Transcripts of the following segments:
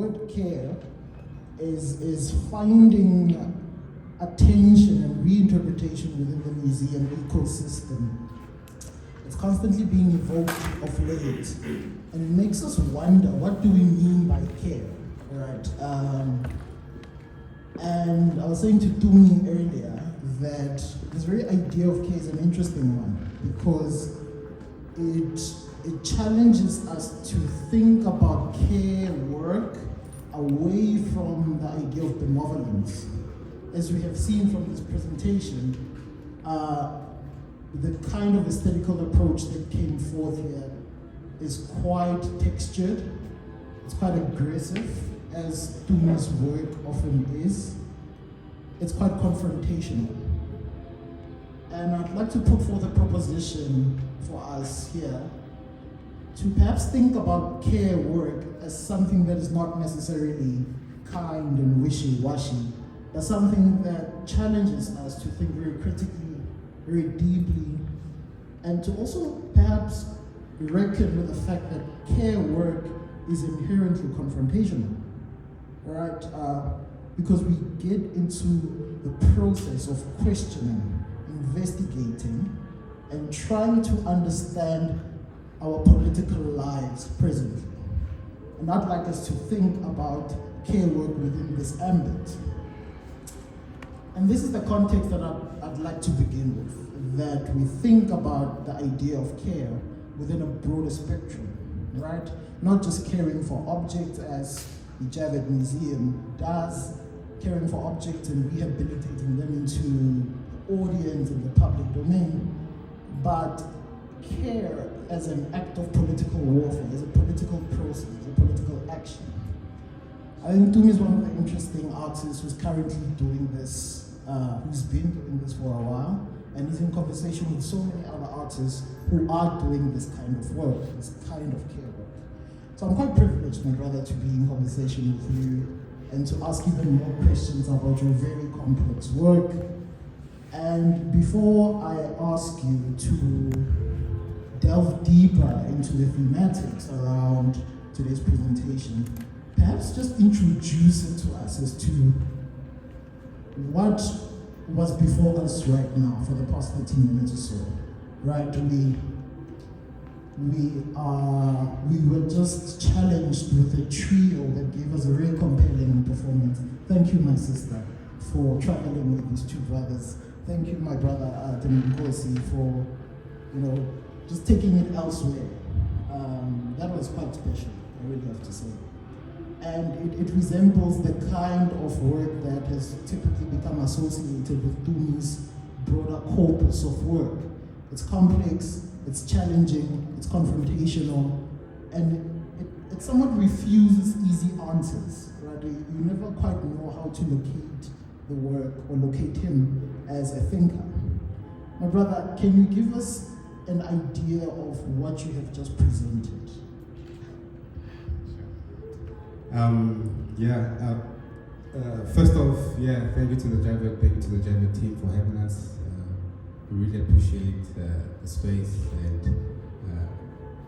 word care is finding attention and reinterpretation within the museum ecosystem. It's constantly being evoked of late, and it makes us wonder, what do we mean by care, right? And I was saying to Tumi earlier that this very idea of care is an interesting one, because it challenges us to think about care work away from the idea of benevolence. As we have seen from this presentation, the kind of aesthetical approach that came forth here is quite textured, it's quite aggressive, as Tumi's work often is. It's quite confrontational. And I'd like to put forth a proposition for us here to perhaps think about care work as something that is not necessarily kind and wishy-washy, but something that challenges us to think very critically, very deeply, and to also perhaps reckon with the fact that care work is inherently confrontational, right? Because we get into the process of questioning, investigating, and trying to understand our political lives presently. And I'd like us to think about care work within this ambit. And this is the context that I'd like to begin with, that we think about the idea of care within a broader spectrum, right? Not just caring for objects as the Javett Museum does, caring for objects and rehabilitating them into the audience and the public domain, but care as an act of political warfare, as a political process, as a political action. I think Tumi is one of the interesting artists who's currently doing this, who's been doing this for a while, and he's in conversation with so many other artists who are doing this kind of work, this kind of care work. So I'm quite privileged, my brother, to be in conversation with you and to ask even more questions about your very complex work. And before I ask you to delve deeper into the thematics around today's presentation, perhaps just introduce it to us as to what was before us right now for the past 30 minutes or so, right? We were just challenged with a trio that gave us a very compelling performance. Thank you, my sister, for traveling with these two brothers. Thank you, my brother Mogorosi, for just taking it elsewhere. That was quite special, I really have to say. And it resembles the kind of work that has typically become associated with Tumi's broader corpus of work. It's complex, it's challenging, it's confrontational, and it somewhat refuses easy answers, right? You never quite know how to locate the work or locate him as a thinker. My brother, can you give us an idea of what you have just presented? First off, thank you to the Javett team for having us. We really appreciate the space, and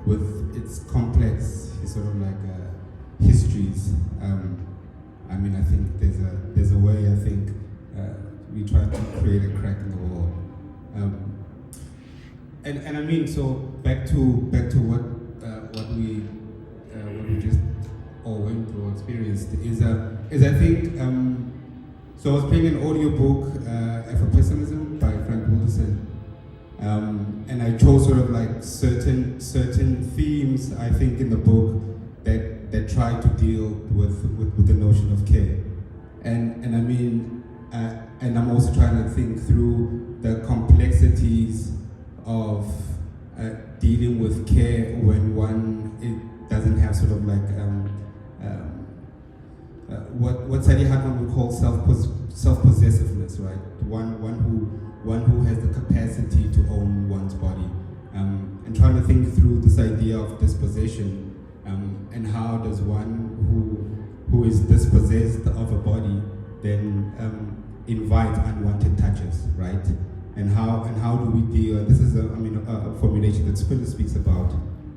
with its complex sort of like histories. I think there's a way. I think we try to create a crack in the wall. So back to what we just all went through or experienced is I think so I was playing an audiobook, Afro-Pessimism by Frank Wilson, and I chose sort of like certain themes I think in the book that try to deal with the notion of care, and I'm also trying to think through the complexities of dealing with care when it doesn't have sort of like what Sadi Hartman would call self-possessiveness, right? One who has the capacity to own one's body, and trying to think through this idea of dispossession, and how does one who is dispossessed of a body then invite unwanted touches, right? And how do we deal? And this is a formulation that Spiller speaks about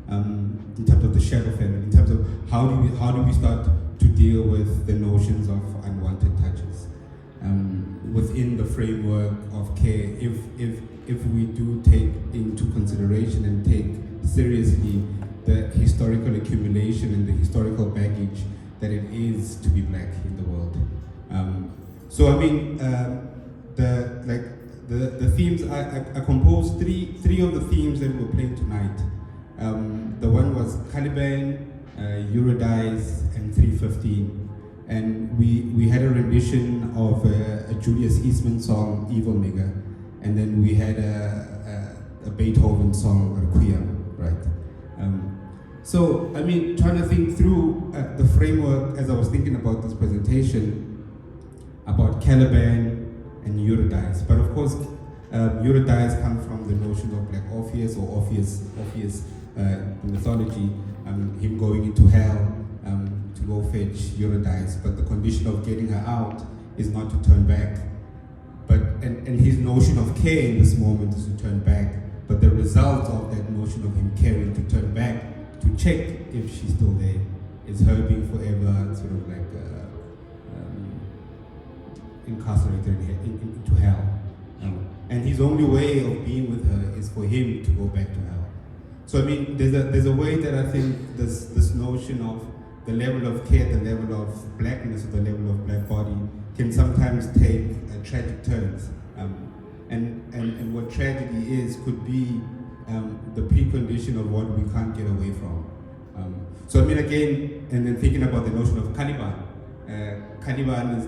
in terms of the shadow family, in terms of how do we start to deal with the notions of unwanted touches within the framework of care. If we do take into consideration and take seriously the historical accumulation and the historical baggage that it is to be black in the world. So I mean, the themes, I composed three of the themes that we're playing tonight. The one was Caliban, Eurydice, and 315. And we had a rendition of a Julius Eastman song, Evil Nigger, and then we had a Beethoven song, Requiem, right? So, I mean, trying to think through the framework as I was thinking about this presentation, about Caliban and Eurydice. But of course, Eurydice comes from the notion of Black Orpheus, or Orpheus mythology, him going into hell to go fetch Eurydice, but the condition of getting her out is not to turn back. But and his notion of care in this moment is to turn back. But the result of that notion of him caring to turn back to check if she's still there is her being forever sort of like incarcerated into hell. And his only way of being with her is for him to go back to hell. So I mean, there's a way that I think this notion of the level of care, the level of blackness, or the level of black body can sometimes take tragic turns. And what tragedy is could be the precondition of what we can't get away from. So I mean, again, and then thinking about the notion of Caliban. Caliban is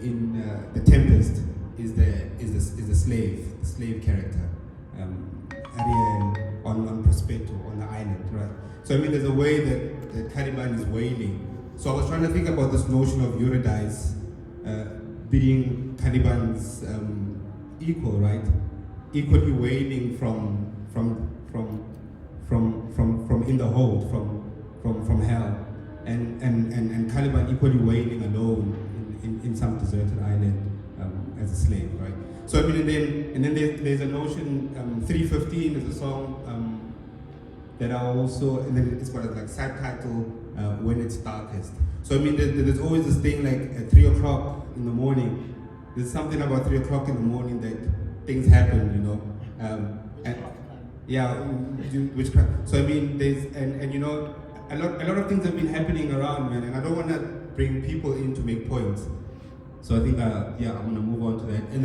in The Tempest is the slave character. Ariel on Prospetto, on the island, right? So I mean, there's a way that Caliban is wailing. So I was trying to think about this notion of Eurydice being Caliban's equal, right? Equally wailing from in the hold, from hell, and Caliban equally wailing alone in some deserted island as a slave, right? So I mean, and then there's a notion. 315 is a song that I also, and then it's got a like subtitle, When It's Darkest. So I mean, there's always this thing like at 3 o'clock in the morning. There's something about 3 o'clock in the morning that things happen, you know. And yeah, witchcraft. So I mean, there's and you know, a lot of things have been happening around, man, and I don't want to bring people in to make points. So I think, I'm gonna move on to that, and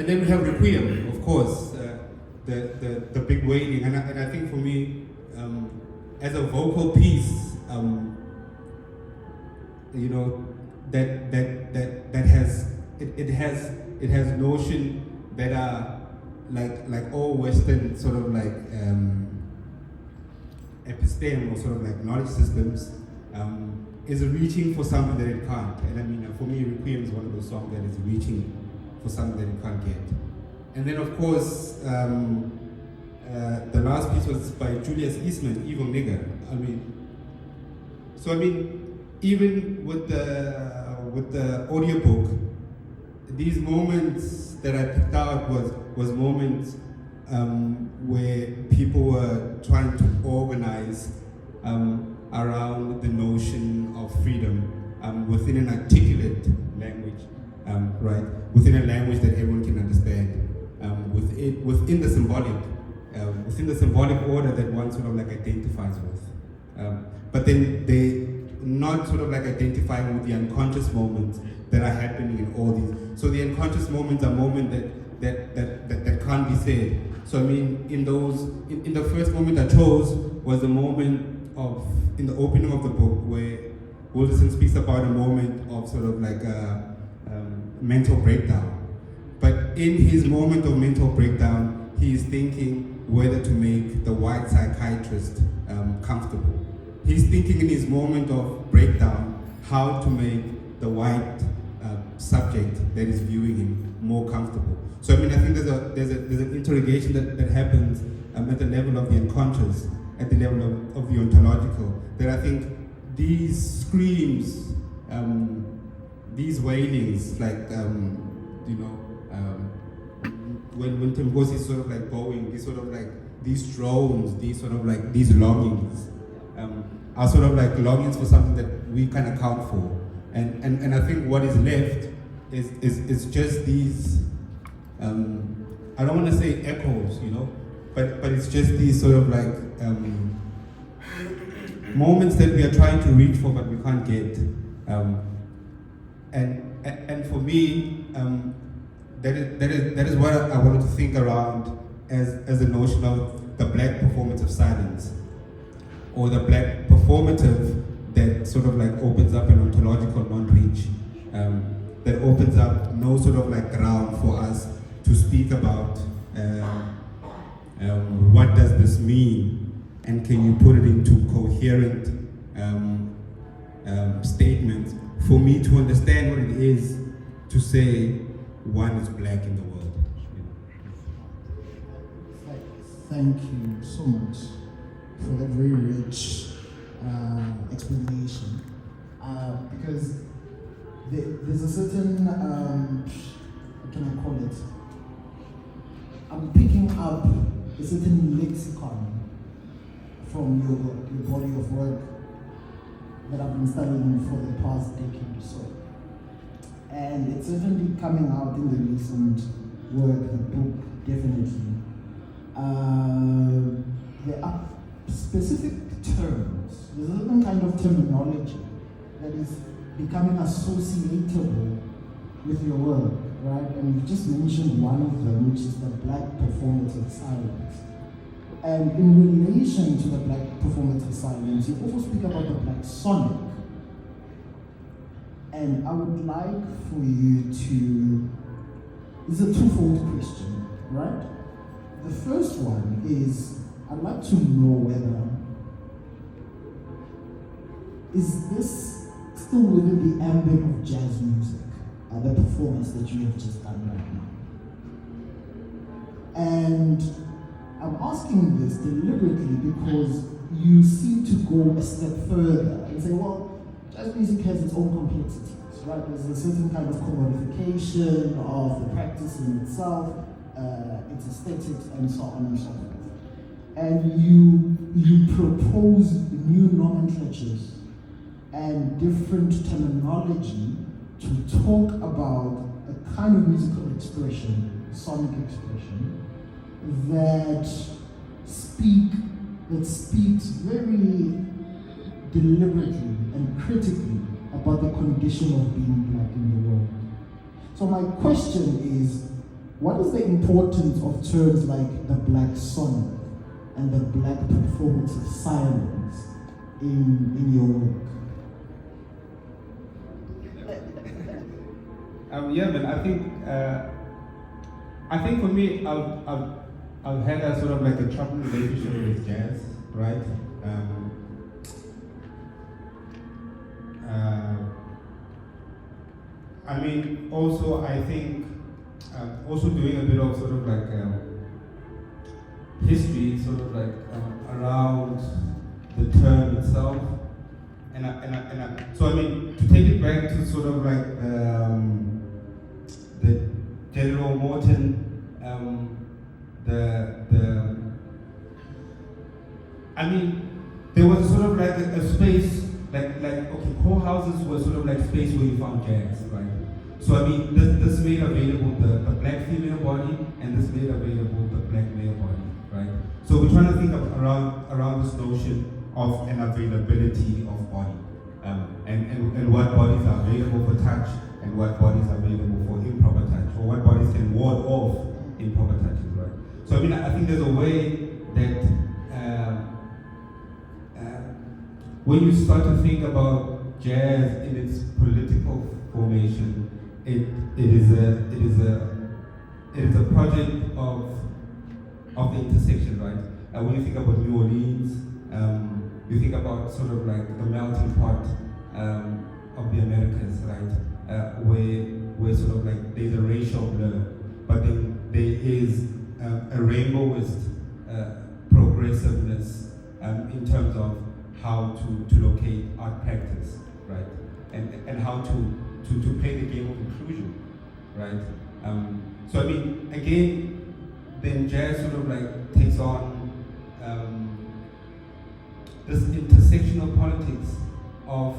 then we have Requiem, of course, the big wailing, and I think for me, as a vocal piece, you know, that has notion that are like all Western sort of like episteme or sort of like knowledge systems. Is reaching for something that it can't. And I mean, for me, Requiem is one of those songs that is reaching for something that it can't get. And then, of course, the last piece was by Julius Eastman, Evil Nigger. I mean, even with the audiobook, these moments that I picked out was moments where people were trying to organize around the notion of freedom within an articulate language, right? Within a language that everyone can understand, within the symbolic order that one sort of like identifies with. But then they not sort of like identifying with the unconscious moments that are happening in all these. So the unconscious moments are moments that can't be said. So I mean, in the first moment I chose was the moment in the opening of the book where Wilderson speaks about a moment of sort of like a mental breakdown. But in his moment of mental breakdown, he is thinking whether to make the white psychiatrist comfortable. He's thinking in his moment of breakdown how to make the white subject that is viewing him more comfortable. So I mean, I think there's an interrogation that happens at the level of the unconscious, at the level of the ontological, that I think these screams, these wailings, like, you know, when Mogorosi is sort of like bowing, these sort of like, these drones, these sort of like, these longings, are sort of like longings for something that we can account for. And I think what is left is just these, I don't want to say echoes, you know, but it's just these sort of like moments that we are trying to reach for but we can't get. And for me, that is what I wanted to think around as the notion of the black performance of silence, or the black performative that sort of like opens up an ontological non-reach, that opens up no sort of like ground for us to speak about what does this mean, and can you put it into coherent statements for me to understand what it is to say one is black in the world. Thank you so much for that very rich explanation, because there's a certain, what can I call it? I'm picking up a certain lexicon from your body of work that I've been studying for the past decade or so. And it's certainly coming out in the recent work, the book, definitely. There are specific terms, there's a certain kind of terminology that is becoming associatable with your work, right? And you've just mentioned one of them, which is the black performative silence. And in relation to the black performative silence, you also speak about the black sonic. And I would like for you to, this is a twofold question, right? The first one is, I'd like to know whether, is this still within the ambit of jazz music, the performance that you have just done right now? And I'm asking this deliberately because you seem to go a step further and say, well, jazz music has its own complexities, right? There's a certain kind of commodification of the practice in itself, its aesthetics, and so on and so forth. And you propose new nomenclatures and different terminology to talk about a kind of musical expression, sonic expression, that speaks very deliberately and critically about the condition of being black in the world. So my question is, what is the importance of terms like the black sonic and the black performative silence in your work? Yeah, man. I think for me, I've had a sort of like a troubled relationship with jazz, right? I mean, also I think also doing a bit of sort of like history, sort of like around the term itself, so I mean, to take it back to sort of like the General Morton, I mean, there was sort of like a space, like okay, co-houses were sort of like space where you found jazz, right? So I mean, this made available the black female body, and this made available the black male body, right? So we're trying to think of around this notion of an availability of body, and what bodies are available for touch, and what bodies are available for improper touch, or what bodies can ward off improper touches, right? So I mean, I think there's a way that when you start to think about jazz in its political formation, it is a project of the intersection, right? When you think about New Orleans, you think about sort of like the melting pot of the Americas, right? Where sort of like there's a racial blur, but then there is a rainbowist progressiveness in terms of how to locate art practice, right? And how to play the game of inclusion, right? So I mean, again, then jazz sort of like takes on this intersectional politics of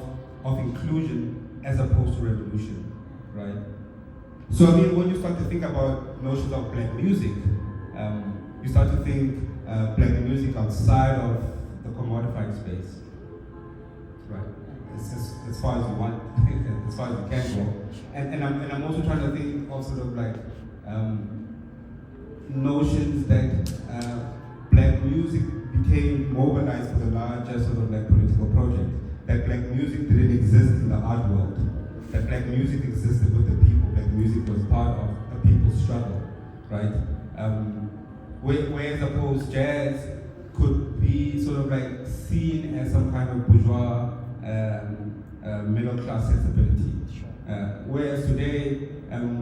inclusion as opposed to revolution, right? So I mean, when you start to think about notions of black music, you start to think black music outside of the commodified space, right? It's just as far as you want, as far as you can go. And I'm also trying to think of sort of like notions that black music became mobilized for the larger sort of like political project. That black music didn't exist in the art world. That black music existed with the people. Black music was part of the people's struggle, right? Whereas opposed jazz could be sort of like seen as some kind of bourgeois middle class sensibility. Whereas today,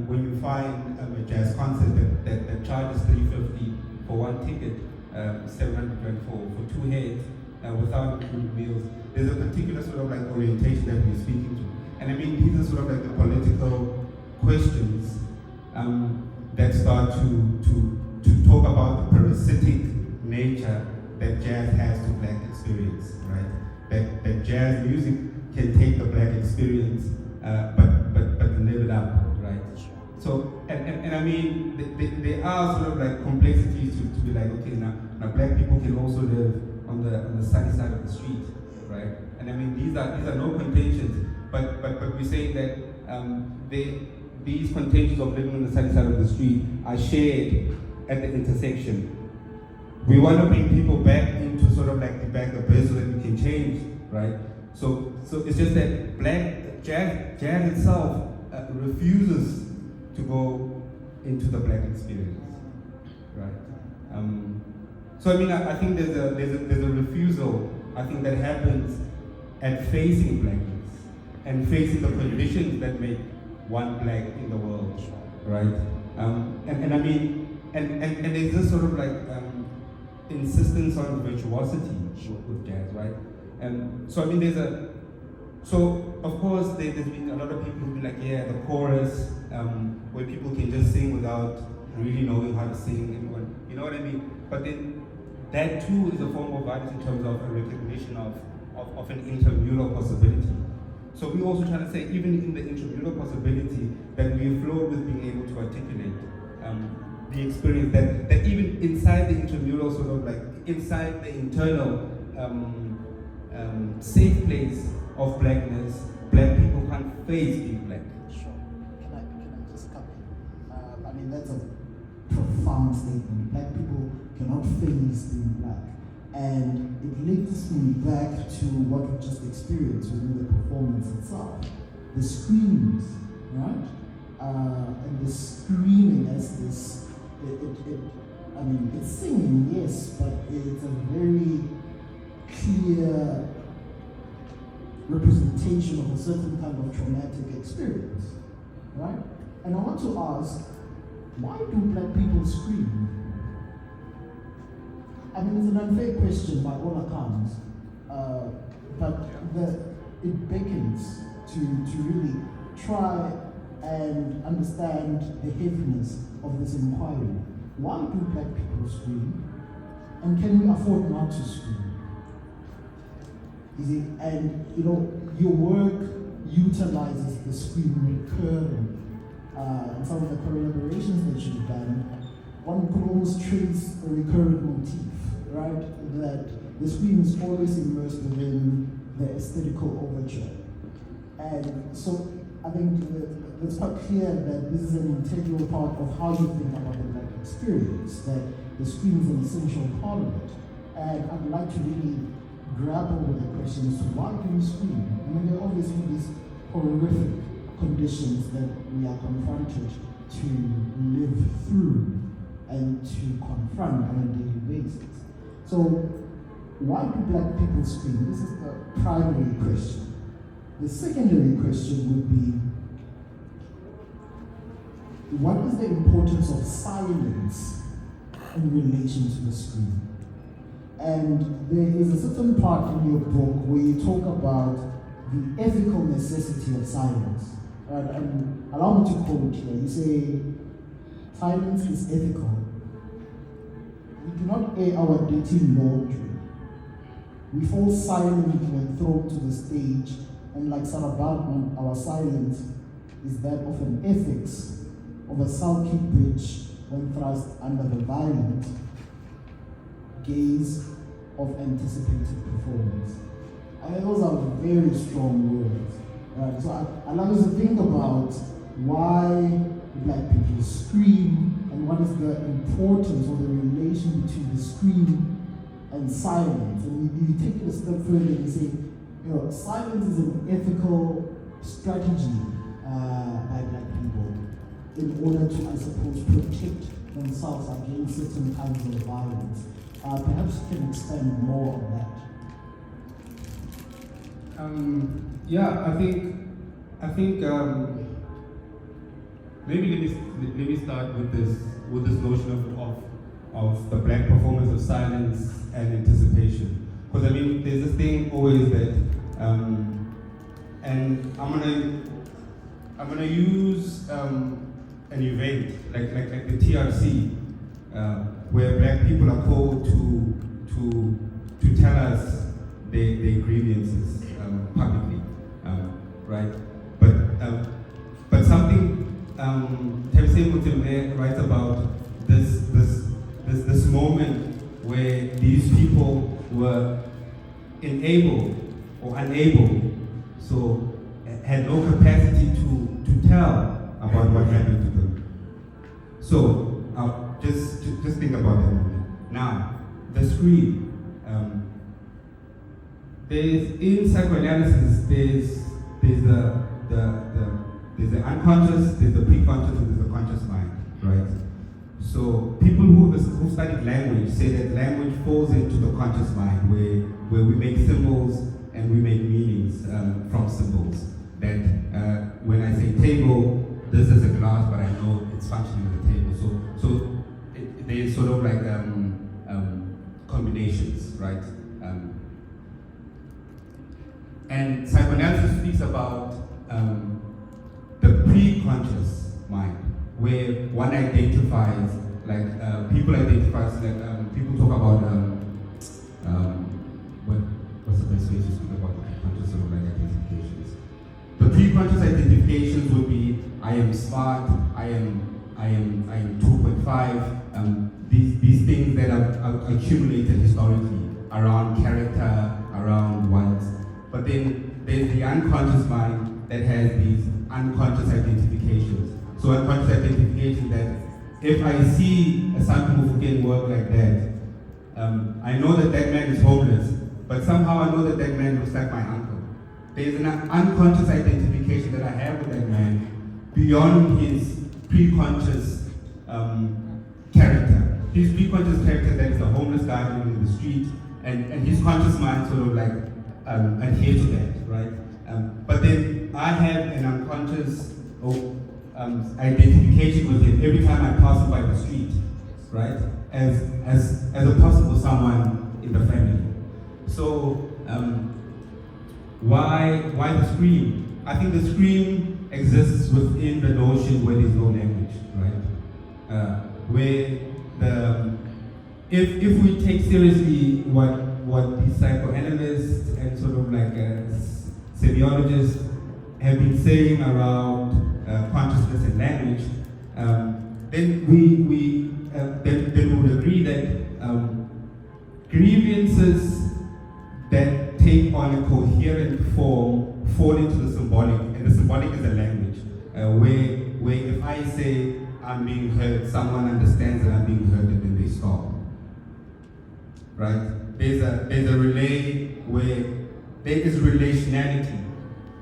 when you find a jazz concert that charges $350 for one ticket, $700 for two heads, without including meals, there's a particular sort of like orientation that we're speaking to. And I mean, these are sort of like the political questions that start to talk about the parasitic nature that jazz has to black experience, right? That jazz music can take the black experience, but live it up, right? So, and I mean, there are sort of like complexities to be like, okay, now black people can also live on the sunny side of the street, right? And I mean, these are no contentions, but we're saying that these contentions of living on the sunny side of the street are shared at the intersection. We want to bring people back into sort of like the back of biz so that we can change, right? So it's just that black jazz itself refuses to go into the black experience, right? So I mean, I think there's a refusal, I think, that happens at facing blackness and facing the conditions that make one black in the world, right? And I mean, and there's this sort of like insistence on virtuosity with jazz, right? And so I mean, so of course there's been a lot of people who be like, yeah, the chorus, where people can just sing without really knowing how to sing, you know what I mean? But then that too is a form of violence in terms of a recognition of an intramural possibility. So we're also trying to say, even in the intramural possibility, that we flow with being able to articulate the experience, that even inside the intramural, sort of like inside the internal safe place of blackness, black people can't face being black. Sure. Can I just come in? I mean, that's a profound statement. Black people cannot face being black. And it links me back to what we just experienced within the performance itself. The screams, right? And the screaming as this, I mean, it's singing, yes, but it's a very clear representation of a certain kind of traumatic experience, right? And I want to ask, why do black people scream? I mean, it's an unfair question by all accounts, but it beckons to really try and understand the heaviness of this inquiry. Why do black people scream? And can we afford not to scream? Is it, and you know, your work utilizes the scream recurring. And some of the collaborations that you've done, one could almost trace a recurrent motif, right? That the scream is always immersed within the aesthetical overture. And so I think it's quite clear that this is an integral part of how you think about the black experience, that the scream is an essential part of it. And I'd like to really grapple with the question as to why do we scream? I mean, there are obviously these horrific conditions that we are confronted to live through and to confront on a daily basis. So, why do black people scream? This is the primary question. The secondary question would be, what is the importance of silence in relation to the scream? And there is a certain part in your book where you talk about the ethical necessity of silence. Right? And allow me to quote here. You say, silence is ethical. We do not air our dirty laundry. We fall silent when thrown to the stage, and like Sarah Bartman, our silence is that of an ethics, of a sulky bitch when thrust under the violent gaze of anticipated performance. I mean, those are very strong words. Right? So I love us to think about why Black people scream and what is the importance or the relation between the scream and silence. And you take it a step further and you say, silence is an ethical strategy by Black people in order to, I suppose, protect themselves against certain kinds of violence. Perhaps you can expand more on that. I think maybe let me start with this notion of the Black performance of silence and anticipation. Because I mean, there's this thing always that, and I'm gonna use an event like the TRC, where Black people are called to tell us their grievances publicly, right? But something Thabang Motemle writes about this moment where these people were unable, so had no capacity to tell about what happened to them. So just think about that moment. Now, the scream. There's in psychoanalysis. There's the unconscious, there's the preconscious, and there's the conscious mind, right? So people who studied language say that language falls into the conscious mind, where we make symbols and we make meanings from symbols. That when I say table, this is a glass, but I know it's functioning as a table. So there's sort of like combinations, right? And psychoanalysis speaks about the pre-conscious mind, where one identifies, like people identify, like people talk about what's the best way to speak about the pre-conscious sort of like identifications. The pre-conscious identifications would be I am smart, I am 2.5. These things that are accumulated historically around character, around wants. But then there's the unconscious mind that has these unconscious identifications. So unconscious identification that if I see a Santu Mufukeng work like that, I know that that man is homeless, but somehow I know that that man looks like my uncle. There's an unconscious identification that I have with that man beyond his pre-conscious character. His pre-conscious character that is a homeless guy living in the street, and his conscious mind sort of like adhere to that, right? But then I have an unconscious identification with him every time I pass him by the street, right? As a possible someone in the family. So why the scream? I think the scream exists within the notion where there's no language, right? Where if we take seriously what the psychoanalysts and sort of like semiologists have been saying around consciousness and language, then we would agree that grievances that take on a coherent form fall into the symbolic, and the symbolic is a language where if I say I'm being heard, someone understands that I'm being heard, and then they stop. Right? There's a relay where there is relationality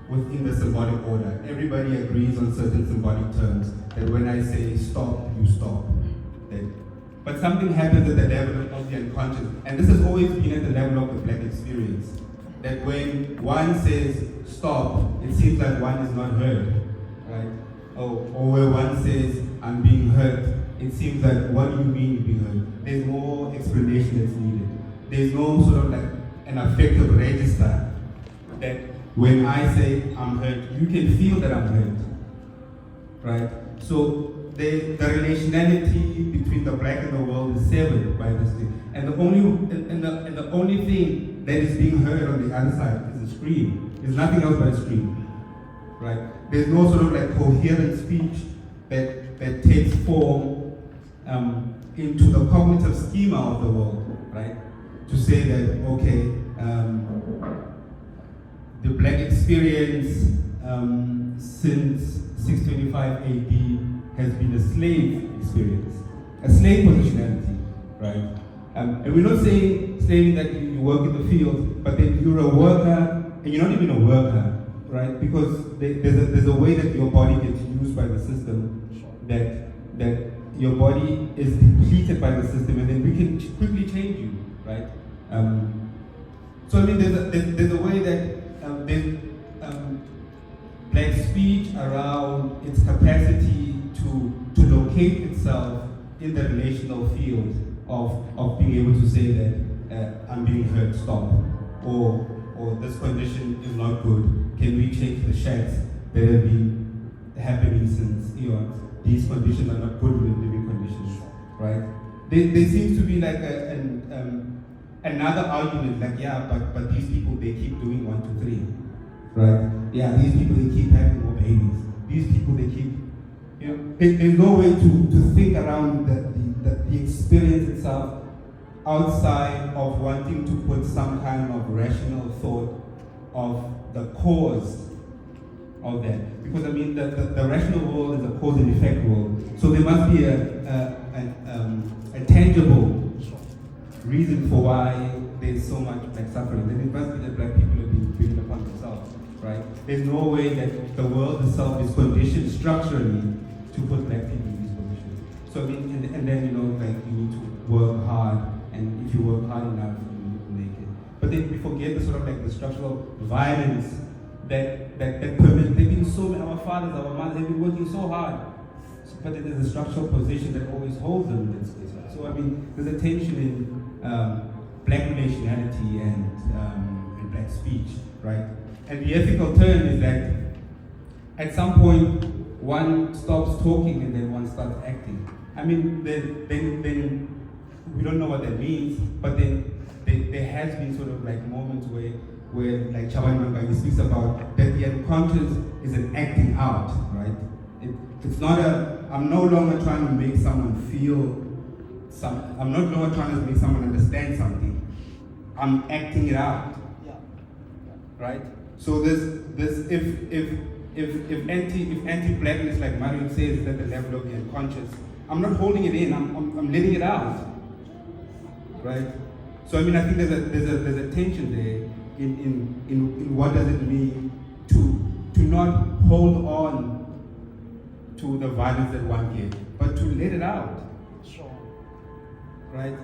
within the symbolic order. Everybody agrees on certain symbolic terms that when I say stop, you stop. But something happens at the level of the unconscious, and this has always been at the level of the Black experience. That when one says stop, it seems like one is not heard, right? Or where one says I'm being heard, it seems like what do you mean you're being heard? There's more explanation that's needed. There's no sort of like an affective register that when I say I'm heard, you can feel that I'm heard, right? So the relationality between the Black and the world is severed by this thing, and the only thing that is being heard on the other side is a scream. It's nothing else but a scream, right? There's no sort of like coherent speech that takes form into the cognitive schema of the world, right? To say that, okay, the black experience since 625 AD has been a slave experience, a slave positionality, right? And we're not saying that you work in the field, but then you're a worker and you're not even a worker, right? Because there's a way that your body gets used by the system, that your body is depleted by the system, and then we can quickly change you, right? So I mean, there's a way that there's black speech around its capacity to locate itself in the relational field of being able to say that I'm being heard, stop, or this condition is not good. Can we change the shacks that have been happening since eons? These conditions are not good living conditions, right? There seems to be like another argument, like, yeah, but these people, they keep doing 1, 2, 3, right? Yeah, these people, they keep having more babies. These people, they keep, you know, there's no way to think around the experience itself outside of wanting to put some kind of rational thought of the cause of that. Because I mean, the rational world is a cause and effect world. So there must be a tangible reason for why there's so much black suffering. Then it must be that black people have been bringing upon themselves, right? There's no way that the world itself is conditioned structurally to put black people in these positions. So I mean, and then, you know, like, you need to work hard, and if you work hard enough, you make it. But then we forget the sort of like the structural violence that permits. They've been so many, our fathers, our mothers, they've been working so hard, but then there's a structural position that always holds them in that space. So I mean, there's a tension in black relationality and black speech, right? And the ethical turn is that at some point one stops talking and then one starts acting. I mean, then we don't know what that means, but then there has been sort of like moments where like Javett-UP speaks about that the unconscious is an acting out, right? It's not I'm no longer trying to make someone feel I'm not longer trying to make someone understand something. I'm acting it out. Yeah. Right? So this if anti-blackness, like Marion says, is at the level of the unconscious, I'm not holding it in, I'm letting it out. Right? So I mean, I think there's a tension there in what does it mean to not hold on to the violence that one gets, but to let it out. Sure. Right?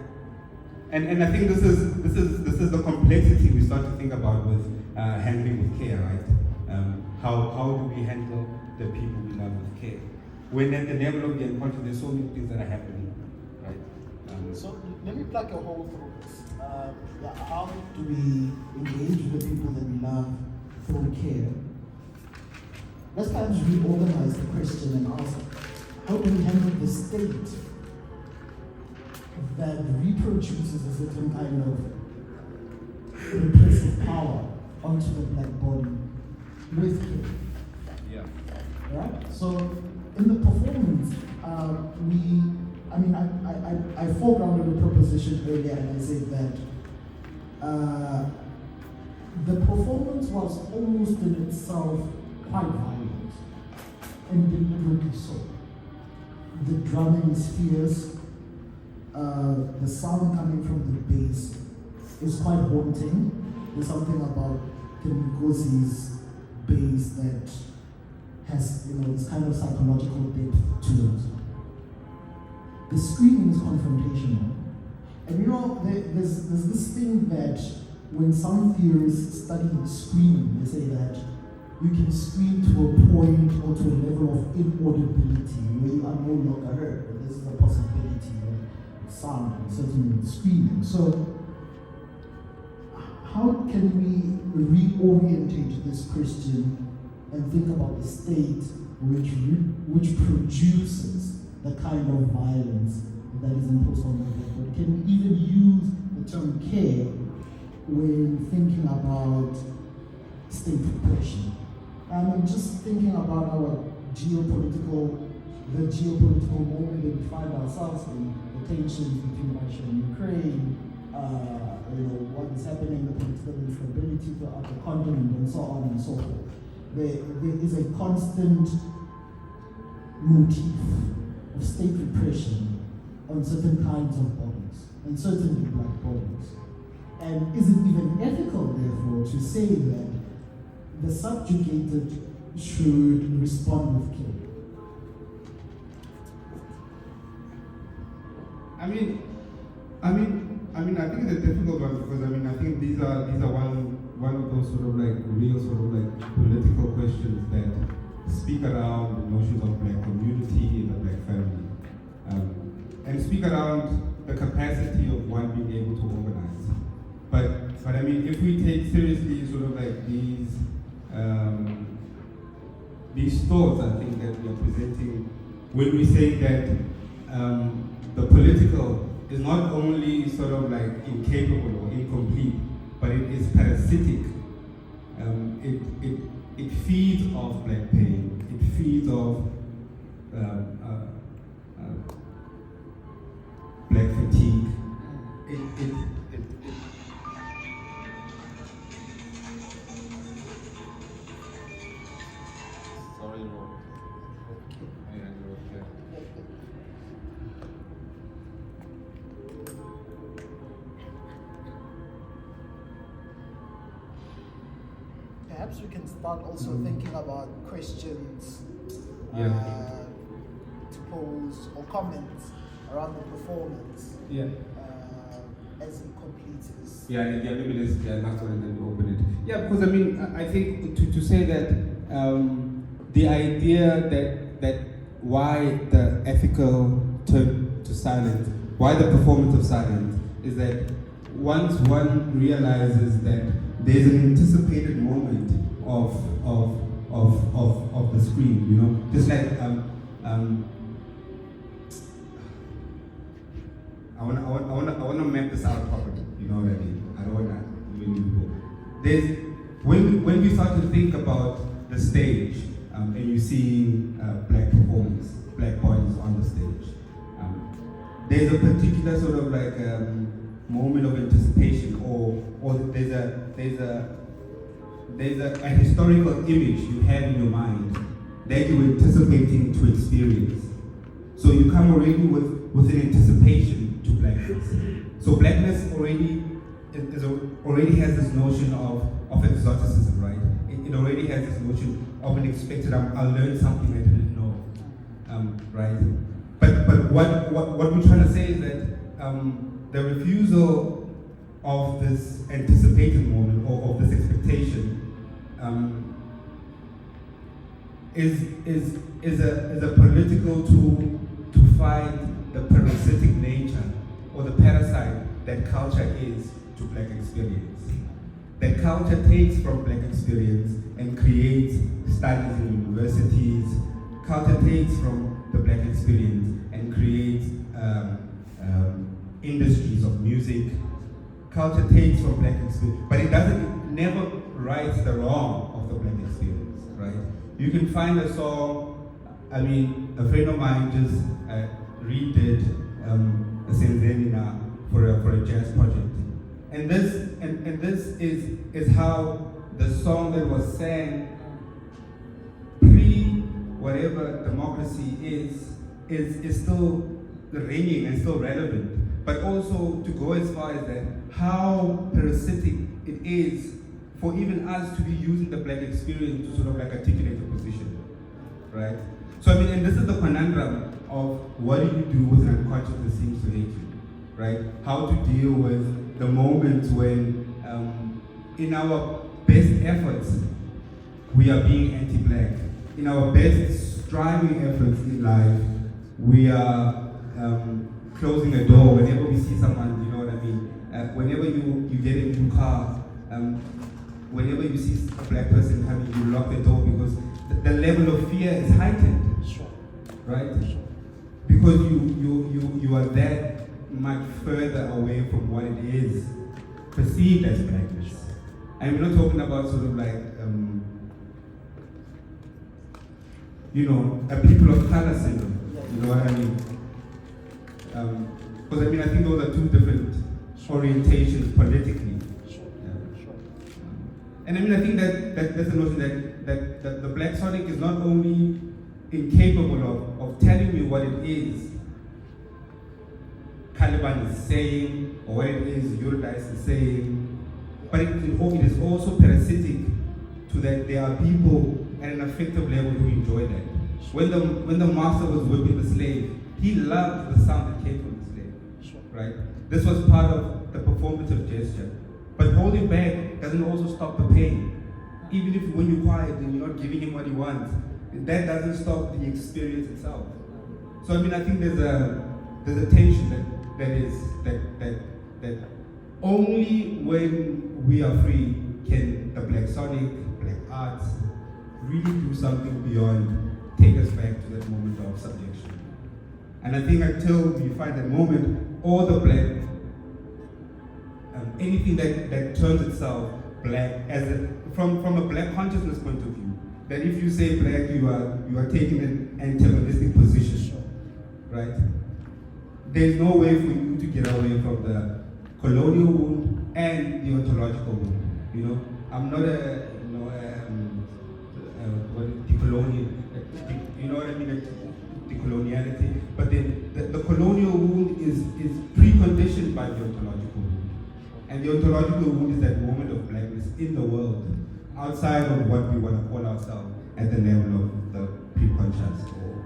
And I think this is the complexity we start to think about with handling with care, right? How do we handle the people we love with care? When at the level of the unconscious, there's so many things that are happening, right? So let me plug a hole through this. How do we engage with the people that we love through care? Let's perhaps reorganize the question and ask, how do we handle the state that reproduces a certain kind of repressive power onto the black body with care? Yeah. Right? So in the performance, I foregrounded a proposition earlier, and I said that the performance was almost in itself quite violent, and deliberately so. The drumming is fierce, the sound coming from the bass is quite haunting. There's something about Mogorosi's bass that has, this kind of psychological depth to it. The screaming is confrontational. And there's this thing that when some theorists study screaming, they say that you can scream to a point or to a level of inaudibility where you are no longer heard. And this is a possibility of sound, and certainly screaming. So how can we reorientate this question and think about the state which produces the kind of violence that is imposed on the black body? Can we even use the term care when thinking about state repression. Just thinking about the geopolitical moment that we find ourselves in, the tensions between Russia and Ukraine, what is happening, the political instability throughout the continent, and so on and so forth. There is a constant motif of state repression on certain kinds of bodies, and certainly black bodies. And is it even ethical, therefore, to say that the subjugated should respond with killing? I think it's a difficult one because I think these are one of those sort of like real sort of like political questions that speak around the notions of black community and the black family, and speak around the capacity of one being able to organize. But if we take seriously sort of like these thoughts, I think that we are presenting when we say that the political is not only sort of like incapable or incomplete, but it is parasitic. It feeds off black pain. It feeds off black fatigue. Sorry, Lord. Perhaps we can start also thinking about questions to pose or comments around the performance as it completes. Maybe let's last one and then we open it. Yeah, because I think to say that the idea that why the ethical turn to silence, why the performance of silence, is that once one realizes that there's an anticipated moment of the screen, just like I wanna map this out properly. You know what I mean? I don't wanna really go. There's when we start to think about the stage and you see black performance, black bodies on the stage, there's a particular sort of like moment of anticipation, or there's a historical image you have in your mind that you're anticipating to experience. So you come already with an anticipation to blackness. So blackness already has this notion of exoticism, right? It already has this notion of an expected, I'll learn something I didn't know, right? But what we're trying to say is that the refusal of this anticipated moment or of this expectation is a political tool to fight the parasitic nature or the parasite that culture is to black experience. That culture takes from black experience and creates studies in universities. Culture takes from the black experience and creates industries of music. Culture takes from black experience, but it never rights the wrong of the black experience, right? You can find a song, a friend of mine just redid a Senzenina for a jazz project. And this is how the song that was sang pre whatever democracy is still ringing and still relevant. But also to go as far as that, how parasitic it is for even us to be using the black experience to sort of like articulate a position, right? So and this is the conundrum of what do you do with an unconscious that seems to hate you, right? How to deal with the moments when in our best efforts, we are being anti-black. In our best striving efforts in life, we are closing a door whenever we see someone, you know what I mean? Whenever you get in your car, whenever you see a black person coming, you lock the door because the level of fear is heightened, right? Because you are that much further away from what it is perceived as blackness. And we're not talking about sort of like, a people of color syndrome. You know what I mean? Because I think those are two different orientations politically. And I think that's the notion that the Black Sonic is not only incapable of telling me what it is Caliban is saying, or what it is Eurydice is saying, but it is also parasitic to that there are people at an affective level who enjoy that. When the master was whipping the slave, he loved the sound that came from the slave, right? This was part of the performative gesture. But holding back doesn't also stop the pain. Even if when you're quiet and you're not giving him what he wants, that doesn't stop the experience itself. So I think there's a tension that only when we are free can the Black Sonic, Black arts really do something beyond take us back to that moment of subjection. And I think until we find that moment, all the Black, anything that turns itself Black from a Black consciousness point of view, that if you say Black, you are taking an antagonistic position, right? There's no way for you to get away from the colonial wound and the ontological wound. I'm not decolonial. You know what I mean? Decoloniality. But the colonial wound is preconditioned by the ontological wound. And the ontological wound is that moment of blackness in the world, outside of what we want to call ourselves at the level of the pre-conscious or